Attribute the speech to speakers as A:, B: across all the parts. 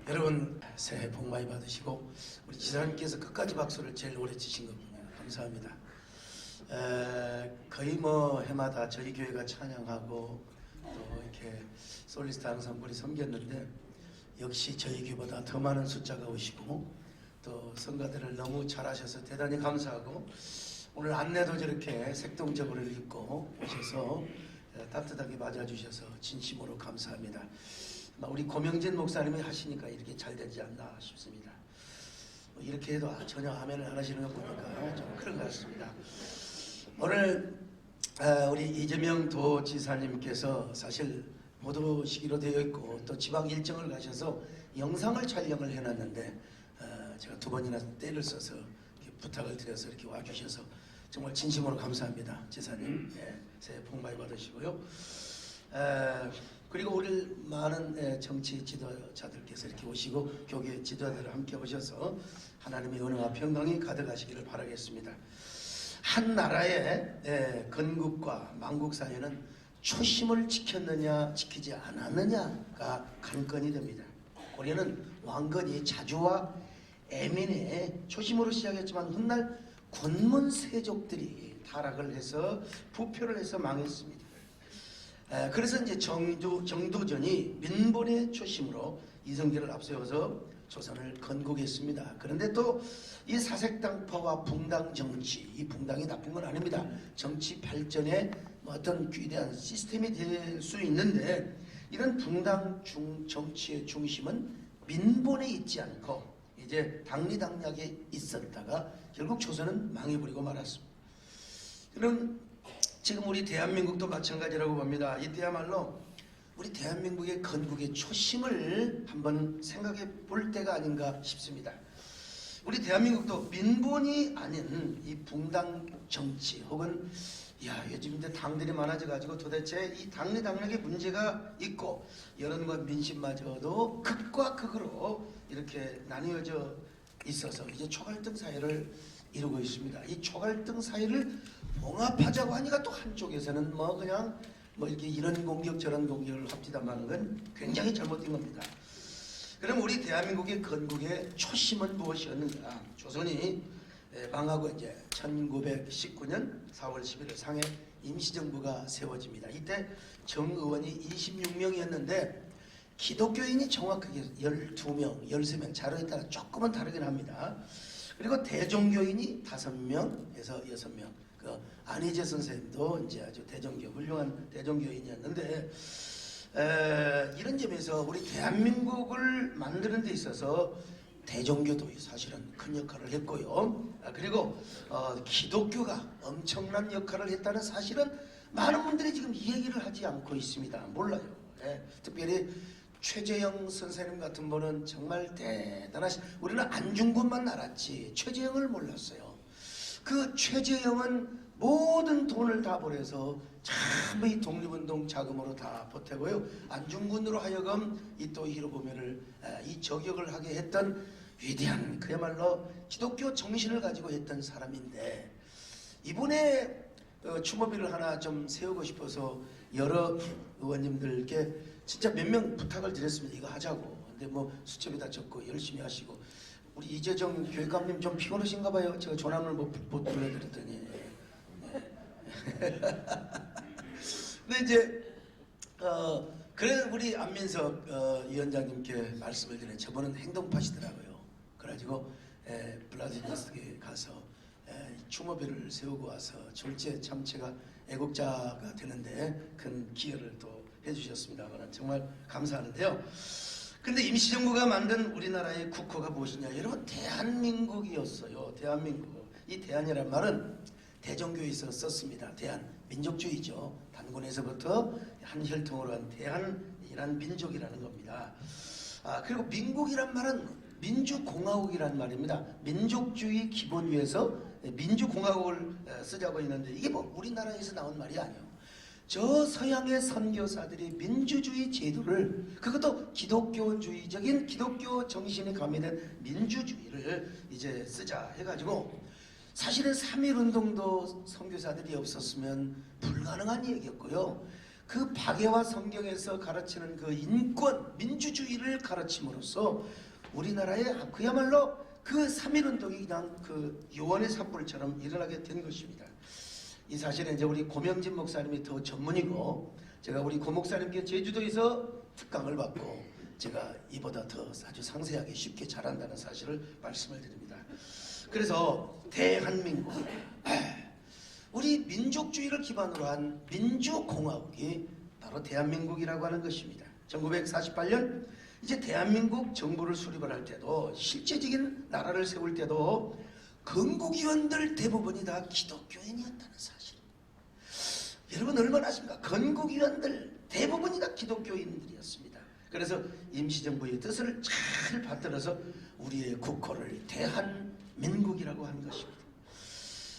A: 여러분 새해 복 많이 받으시고 우리 지사님께서 끝까지 박수를 제일 오래 치신 겁니다. 감사합니다. 거의 뭐 해마다 저희 교회가 찬양하고 또 이렇게 솔리스트 항상부리 섬겼는데 역시 저희 교회보다 더 많은 숫자가 오시고 또 성가대를 너무 잘하셔서 대단히 감사하고 오늘 안내도 저렇게 색동적으로 입고 오셔서 따뜻하게 맞아주셔서 진심으로 감사합니다. 우리 고명진 목사님이 하시니까 이렇게 잘 되지 않나 싶습니다. 이렇게 해도 전혀 아멘을 안 하시는 거 보니까 좀 그런 것 같습니다. 오늘 우리 이재명 도지사님께서 사실 못 오시기로 되어 있고 또 지방 일정을 가셔서 영상을 촬영을 해놨는데 제가 두 번이나 때를 써서 이렇게 부탁을 드려서 이렇게 와주셔서 정말 진심으로 감사합니다. 지사님 새해 복 많이 받으시고요. 그리고 우리 많은 정치 지도자들께서 이렇게 오시고 교계 지도자들을 함께 오셔서 하나님의 은혜와 평강이 가득하시기를 바라겠습니다. 한 나라의 건국과 망국 사이에는 초심을 지켰느냐 지키지 않았느냐가 관건이 됩니다. 고려는 왕건이 자주와 애민의 초심으로 시작했지만 훗날 권문세족들이 타락을 해서 부패를 해서 망했습니다. 그래서 이제 정도전이 민본의 초심으로 이성계를 앞세워서 조선을 건국했습니다. 그런데 또 이 사색당파와 붕당 정치, 이 붕당이 나쁜 건 아닙니다. 정치 발전의 어떤 귀대한 시스템이 될 수 있는데 이런 붕당 정치의 중심은 민본에 있지 않고 이제 당리당략에 있었다가 결국 조선은 망해버리고 말았습니다. 그럼 지금 우리 대한민국도 마찬가지라고 봅니다. 이때야말로 우리 대한민국의 건국의 초심을 한번 생각해 볼 때가 아닌가 싶습니다. 우리 대한민국도 민본이 아닌 이 붕당 정치 혹은 요즘 이제 당들이 많아져 가지고 도대체 이 당리당략의 문제가 있고 여론과 민심마저도 극과 극으로 이렇게 나뉘어져 있어서 이제 초갈등 사회를 이루고 있습니다. 이 초갈등 사회를 봉합하자고 하니까 또 한쪽에서는 그냥 이렇게 이런 공격 저런 공격을 합디다마는 건 굉장히 잘못된 겁니다. 그럼 우리 대한민국의 건국의 초심은 무엇이었는가? 조선이 망하고 이제 1919년 4월 11일 상해 임시정부가 세워집니다. 이때 정의원이 26명이었는데 기독교인이 정확하게 12명, 13명, 자료에 따라 조금은 다르긴 합니다. 그리고 대종교인이 5명에서 6명. 그 안희재 선생님도 이제 아주 훌륭한 대종교인이었는데 이런 점에서 우리 대한민국을 만드는 데 있어서 대종교도 사실은 큰 역할을 했고요. 그리고 기독교가 엄청난 역할을 했다는 사실은 많은 분들이 지금 이 얘기를 하지 않고 있습니다. 몰라요. 특별히 최재형 선생님 같은 분은 정말 대단하신, 우리는 안중근만 알았지 최재형을 몰랐어요. 그 최재형은 모든 돈을 다 벌여서 전부 이 독립운동 자금으로 다 보태고요. 안중근으로 하여금 이 또 히로부미를 이 저격을 하게 했던 위대한 그야말로 기독교 정신을 가지고 했던 사람인데 이분의 추모비를 하나 좀 세우고 싶어서 여러 의원님들께 진짜 몇 명 부탁을 드렸습니다. 이거 하자고. 근데 수첩이 다 적고 열심히 하시고 우리 이재정 교육감님 좀 피곤하신가 봐요. 제가 전화를 못 불러드렸더니 근데 이제 그래 우리 안민석 위원장님께 말씀을 드린 저분은 행동파시더라고요. 그래가지고 블라디보스토크에 가서 추모비를 세우고 와서 졸제 참체가 애국자가 되는데 큰 기여를 또 해주셨습니다. 정말 감사하는데요. 근데 임시정부가 만든 우리나라의 국호가 무엇이냐? 여러분 대한민국이었어요. 대한민국. 이 대한이란 말은 대종교에서 썼습니다. 대한 민족주의죠. 단군에서부터 한 혈통으로 한 대한이란 민족이라는 겁니다. 그리고 민국이란 말은 민주공화국이란 말입니다. 민족주의 기본 위에서 민주공화국을 쓰자고 했는데 이게 우리나라에서 나온 말이 아니에요. 저 서양의 선교사들이 민주주의 제도를, 그것도 기독교주의적인 기독교 정신이 가미된 민주주의를 이제 쓰자 해가지고 사실은 3.1운동도 선교사들이 없었으면 불가능한 얘기였고요. 그 박애와 성경에서 가르치는 그 인권, 민주주의를 가르침으로써 우리나라에 그야말로 그 3.1운동이 그냥 그 요원의 산불처럼 일어나게 된 것입니다. 이 사실은 이제 우리 고명진 목사님이 더 전문이고, 제가 우리 고 목사님께 제주도에서 특강을 받고 제가 이보다 더 아주 상세하게 쉽게 잘한다는 사실을 말씀을 드립니다. 그래서 대한민국, 우리 민족주의를 기반으로 한 민주공화국이 바로 대한민국이라고 하는 것입니다. 1948년 이제 대한민국 정부를 수립을 할 때도, 실제적인 나라를 세울 때도 건국위원들 대부분이 다 기독교인이었다는 사실. 여러분 얼마나 아십니까? 건국위원들 대부분이 다 기독교인들이었습니다. 그래서 임시정부의 뜻을 잘 받들어서 우리의 국호를 대한민국이라고 한 것입니다.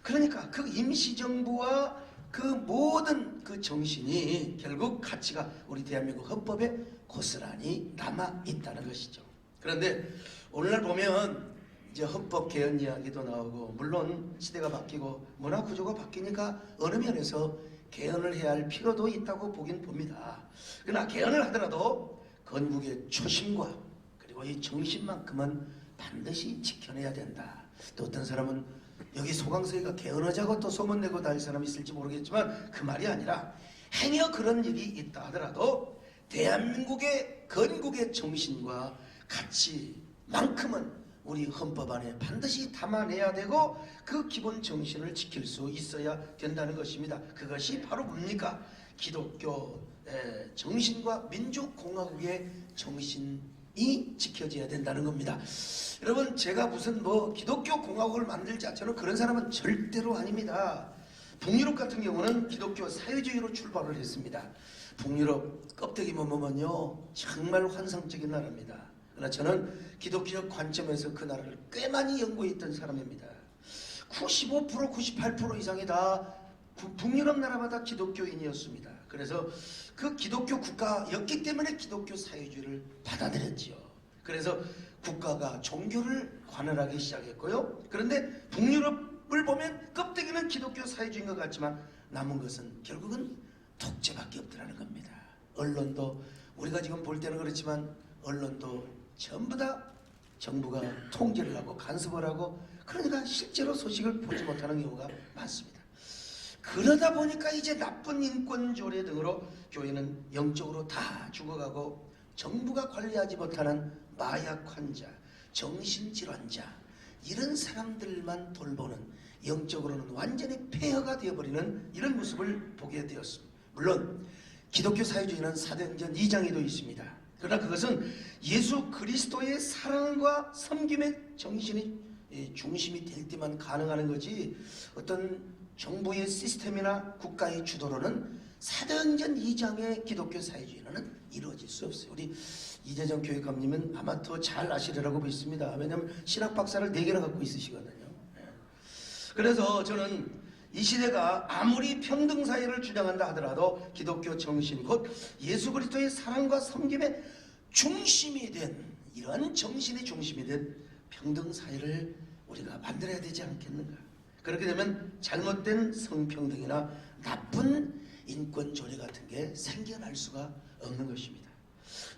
A: 그러니까 그 임시정부와 그 모든 그 정신이 결국 가치가 우리 대한민국 헌법에 고스란히 남아있다는 것이죠. 그런데 오늘날 보면 이제 헌법 개헌 이야기도 나오고, 물론 시대가 바뀌고 문화 구조가 바뀌니까 어느 면에서 개헌을 해야 할 필요도 있다고 보긴 봅니다. 그러나 개헌을 하더라도 건국의 초심과 그리고 이 정신만큼은 반드시 지켜내야 된다. 또 어떤 사람은 여기 소강서기가 개헌하자고 또 소문내고 다닐 사람이 있을지 모르겠지만 그 말이 아니라, 행여 그런 일이 있다 하더라도 대한민국의 건국의 정신과 가치만큼은 우리 헌법 안에 반드시 담아내야 되고, 그 기본 정신을 지킬 수 있어야 된다는 것입니다. 그것이 바로 뭡니까? 기독교 정신과 민주공화국의 정신이 지켜져야 된다는 겁니다. 여러분, 제가 무슨 기독교 공화국을 만들자, 저는 그런 사람은 절대로 아닙니다. 북유럽 같은 경우는 기독교 사회주의로 출발을 했습니다. 북유럽 껍데기 보면요 정말 환상적인 나라입니다. 그러나 저는 기독교적 관점에서 그 나라를 꽤 많이 연구했던 사람입니다. 95% 98% 이상이 다 북유럽 나라마다 기독교인이었습니다. 그래서 그 기독교 국가였기 때문에 기독교 사회주의를 받아들였지요. 그래서 국가가 종교를 관할하기 시작했고요. 그런데 북유럽을 보면 껍데기는 기독교 사회주의인 것 같지만 남은 것은 결국은 독재밖에 없더라는 겁니다. 언론도 우리가 지금 볼 때는 그렇지만 언론도 전부 다 정부가 통제를 하고 간섭을 하고, 그러니까 실제로 소식을 보지 못하는 경우가 많습니다. 그러다 보니까 이제 나쁜 인권 조례 등으로 교회는 영적으로 다 죽어가고, 정부가 관리하지 못하는 마약 환자, 정신질환자, 이런 사람들만 돌보는, 영적으로는 완전히 폐허가 되어버리는 이런 모습을 보게 되었습니다. 물론 기독교 사회주의는 사도행전 2장에도 있습니다. 그러나 그것은 예수 그리스도의 사랑과 섬김의 정신이 중심이 될 때만 가능한 거지, 어떤 정부의 시스템이나 국가의 주도로는 사도행전 2장의 기독교 사회주의는 이루어질 수 없어요. 우리 이재정 교육감님은 아마 더 잘 아시리라고 믿습니다. 왜냐하면 신학 박사를 4개나 갖고 있으시거든요. 그래서 저는 이 시대가 아무리 평등사회를 주장한다 하더라도 기독교 정신, 곧 예수 그리스도의 사랑과 섬김의 중심이 된, 이런 정신의 중심이 된 평등사회를 우리가 만들어야 되지 않겠는가. 그렇게 되면 잘못된 성평등이나 나쁜 인권조례 같은 게 생겨날 수가 없는 것입니다.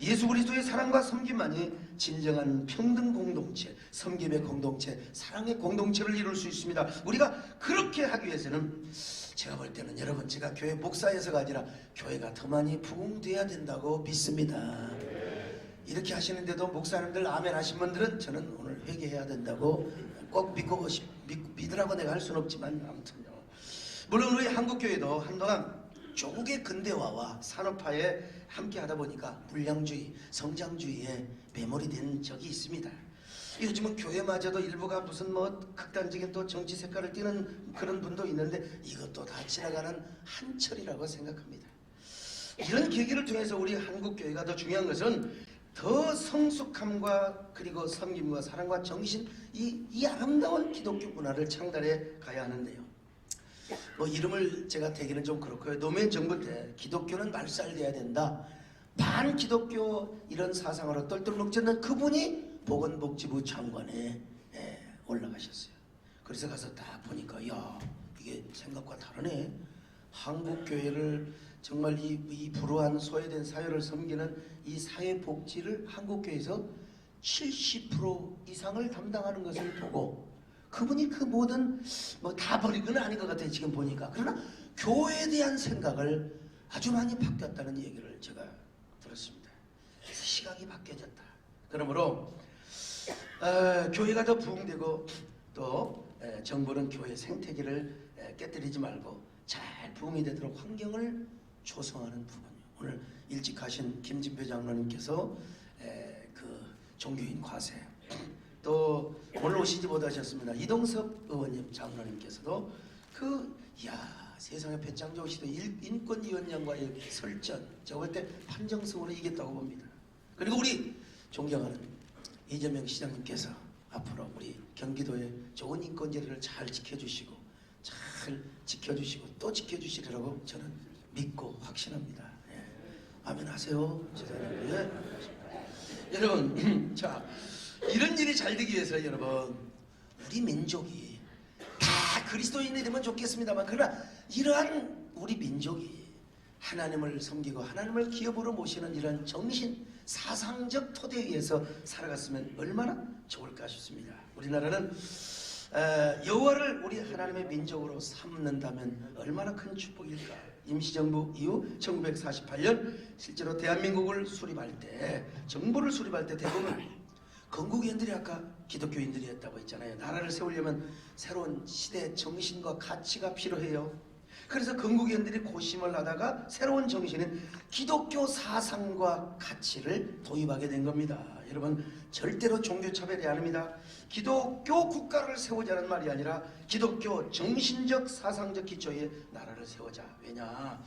A: 예수 그리스도의 사랑과 섬김만이 진정한 평등 공동체, 섬김의 공동체, 사랑의 공동체를 이룰 수 있습니다. 우리가 그렇게 하기 위해서는, 제가 볼 때는 여러분, 제가 교회 목사에서가 아니라 교회가 더 많이 부흥돼야 된다고 믿습니다. 이렇게 하시는데도 목사님들 아멘 하신 분들은 저는 오늘 회개해야 된다고 꼭 믿으라고 내가 할 수는 없지만, 아무튼요. 물론 우리 한국교회도 한동안 조국의 근대화와 산업화에 함께 하다 보니까 물량주의, 성장주의에 매몰이 된 적이 있습니다. 요즘은 교회마저도 일부가 무슨 극단적인 또 정치 색깔을 띠는 그런 분도 있는데, 이것도 다 지나가는 한철이라고 생각합니다. 이런 계기를 통해서 우리 한국교회가 더 중요한 것은 더 성숙함과 그리고 섬김과 사랑과 정신, 이 아름다운 기독교 문화를 창달해 가야 하는데요. 이름을 제가 대기는 좀 그렇고요. 노무현 정부 때 기독교는 말살돼야 된다, 반기독교 이런 사상으로 똘똘 뭉쳤는 그분이 보건복지부 장관에 올라가셨어요. 그래서 가서 딱 보니까, 야, 이게 생각과 다르네. 한국교회를 정말 이 불우한 소외된 사회를 섬기는 이 사회복지를 한국교회에서 70% 이상을 담당하는 것을 보고 그분이 그 모든 뭐 다 버린 건 아닌 것 같아요 지금 보니까. 그러나 교회에 대한 생각을 아주 많이 바뀌었다는 얘기를 제가 들었습니다. 그래서 시각이 바뀌어졌다. 그러므로 교회가 더 부흥되고 또 정부는 교회 생태계를 깨뜨리지 말고 잘 부흥이 되도록 환경을 조성하는 부분이요. 오늘 일찍 가신 김진표 장로님께서 그 종교인 과세, 또 오늘 오시지 못하셨습니다. 이동섭 의원님 장로님께서도 세상에 배짱 좋으시던 인권위원장과의 설전, 제가 볼 때 판정승으로 이겼다고 봅니다. 그리고 우리 존경하는 이재명 시장님께서 앞으로 우리 경기도의 좋은 인권제도를 잘 지켜주시고 또 지켜주시리라고 저는 믿고 확신합니다. 예. 아멘 하세요. 예. 여러분, 자, 이런 일이 잘 되기 위해서 여러분, 우리 민족이 다 그리스도인이 되면 좋겠습니다만, 그러나 이러한 우리 민족이 하나님을 섬기고 하나님을 기업으로 모시는 이런 정신, 사상적 토대 위에서 살아갔으면 얼마나 좋을까 싶습니다. 우리나라는 여호와를 우리 하나님의 민족으로 삼는다면 얼마나 큰 축복일까. 임시정부 이후 1948년 실제로 대한민국을 수립할 때, 정부를 수립할 때 대부분 건국위원들이 아까 기독교인들이 했다고 했잖아요. 나라를 세우려면 새로운 시대의 정신과 가치가 필요해요. 그래서 건국위원들이 고심을 하다가 새로운 정신인 기독교 사상과 가치를 도입하게 된 겁니다. 여러분, 절대로 종교차별이 아닙니다. 기독교 국가를 세우자는 말이 아니라 기독교 정신적 사상적 기초의 나라를 세우자. 왜냐,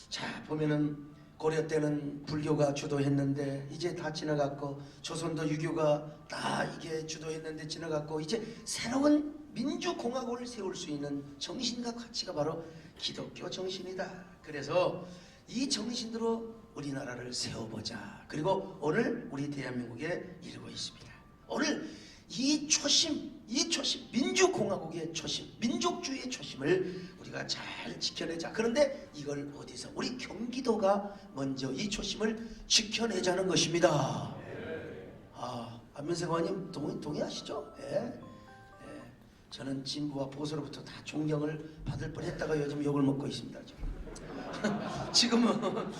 A: 자 보면은 고려 때는 불교가 주도했는데 이제 다 지나갔고, 조선도 유교가 다 이게 주도했는데 지나갔고, 이제 새로운 민주공화국을 세울 수 있는 정신과 가치가 바로 기독교 정신이다. 그래서 이 정신으로 우리나라를 세워보자. 그리고 오늘 우리 대한민국에 이르고 있습니다. 오늘 이 초심, 민주공화국의 초심, 민족주의의 초심을 우리가 잘 지켜내자. 그런데 이걸 어디서? 우리 경기도가 먼저 이 초심을 지켜내자는 것입니다. 안민석 의원님 동의하시죠? 예. 저는 진보와 보수로부터 다 존경을 받을 뻔했다가 요즘 욕을 먹고 있습니다. 지금은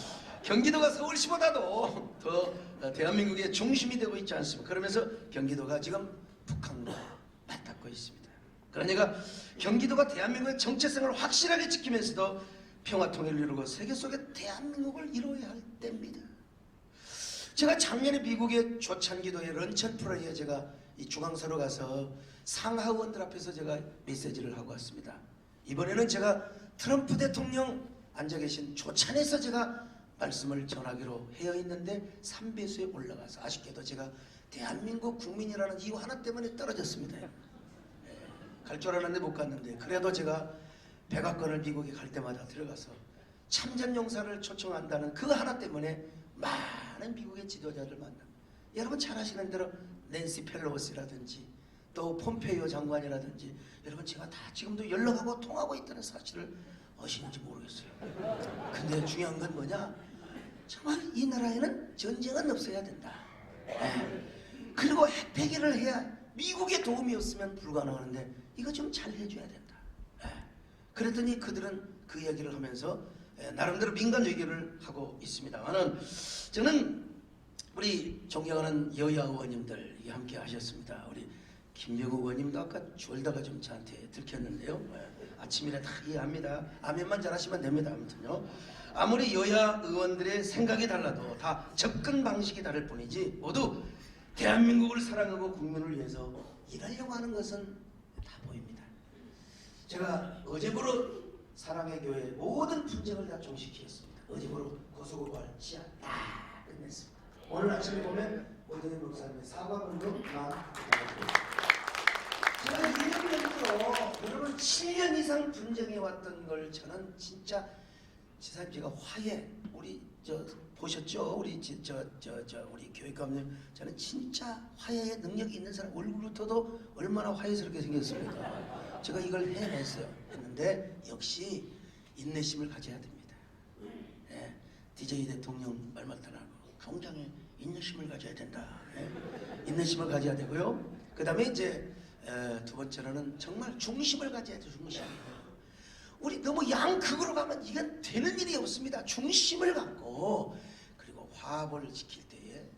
A: 경기도가 서울시보다도 더 대한민국의 중심이 되고 있지 않습니까? 그러면서 경기도가 지금 북한과 맞닿고 있습니다. 그러니까 경기도가 대한민국의 정체성을 확실하게 지키면서도 평화통일을 이루고 세계 속에 대한민국을 이루어야 할 때입니다. 제가 작년에 미국의 조찬기도의 런천 프로에 제가 이 중앙사로 가서 상하원들 앞에서 제가 메시지를 하고 왔습니다. 이번에는 제가 트럼프 대통령 앉아 계신 조찬에서 제가 말씀을 전하기로 되어 있는데 3배수에 올라가서 아쉽게도 제가 대한민국 국민이라는 이유 하나 때문에 떨어졌습니다. 갈 줄 알았는데 못 갔는데, 그래도 제가 백악관을 미국에 갈 때마다 들어가서 참전용사를 초청한다는 그 하나 때문에 많은 미국의 지도자들 만납니다. 여러분 잘 아시는 대로 낸시 펠로시라든지 또 폼페이오 장관이라든지, 여러분 제가 다 지금도 연락하고 통하고 있다는 사실을 아시는지 모르겠어요. 근데 중요한 건 뭐냐, 정말 이 나라에는 전쟁은 없어야 된다. 그리고 핵 폐기를 해야, 미국의 도움이 없으면 불가능한데 이거 좀 잘 해줘야 된다. 그랬더니 그들은 그 이야기를 하면서 나름대로 민간 외교를 하고 있습니다만은, 저는 우리 존경하는 여야 의원님들 함께 하셨습니다. 우리 김영우 의원님도 아까 졸다가 좀 저한테 들켰는데요. 아침이라 다 이해합니다. 아멘만 잘하시면 됩니다. 아무튼요, 아무리 여야 의원들의 생각이 달라도 다 접근 방식이 다를 뿐이지 모두 대한민국을 사랑하고 국민을 위해서 일하려고 하는 것은 다 보입니다. 제가 어제부로 사랑의 교회 모든 분쟁을 다 종식했습니다. 어제부로 고소고발 시한 다 끝냈습니다. 오늘 아침에 보면 오정현 목사님의 사과문도 다 제가 2년 전부터 여러분 7년 이상 분쟁해왔던 걸 저는 진짜 지사님, 제가 화해, 우리 보셨죠? 우리 우리 교육감님, 저는 진짜 화해의 능력이 있는 사람 얼굴부터도 얼마나 화해스럽게 생겼습니까? 제가 이걸 해냈어요. 했는데 역시 인내심을 가져야 됩니다. DJ 대통령 말만 떠나고 굉장히 인내심을 가져야 된다. 예? 인내심을 가져야 되고요. 그 다음에 이제 두 번째로는 정말 중심을 가져야 돼요. 중심. 우리 너무 양극으로 가면 이건 되는 일이 없습니다. 중심을 갖고 그리고 화합을 지킬 때에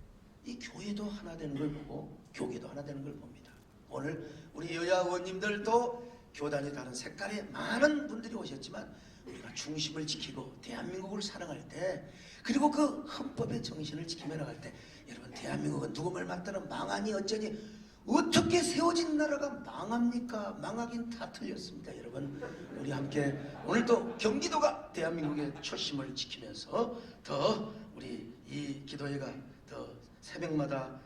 A: 이 교회도 하나 되는 걸 보고 교계도 하나 되는 걸 봅니다. 오늘 우리 여야 의원님들도 교단이 다른 색깔의 많은 분들이 오셨지만 우리가 중심을 지키고 대한민국을 사랑할 때 그리고 그 헌법의 정신을 지키며 나갈 때 여러분 대한민국은 누구 말 맞다는 망하니 어쩌니 어떻게 세워진 나라가 망합니까? 망하긴 다 틀렸습니다. 여러분 우리 함께 오늘도 경기도가 대한민국의 초심을 지키면서 더 우리 이 기도회가 더 새벽마다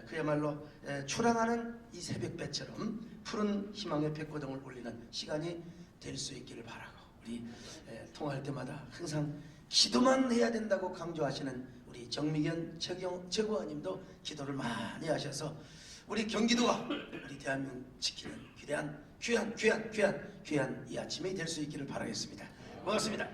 A: 그야말로 초랑하는 이 새벽배처럼 푸른 희망의 백고등을 울리는 시간이 될 수 있기를 바라고 우리 통화할 때마다 항상 기도만 해야 된다고 강조하시는 우리 정미견 최고원님도 기도를 많이 하셔서 우리 경기도가 우리 대한민국 지키는 귀한 이 아침이 될 수 있기를 바라겠습니다. 고맙습니다.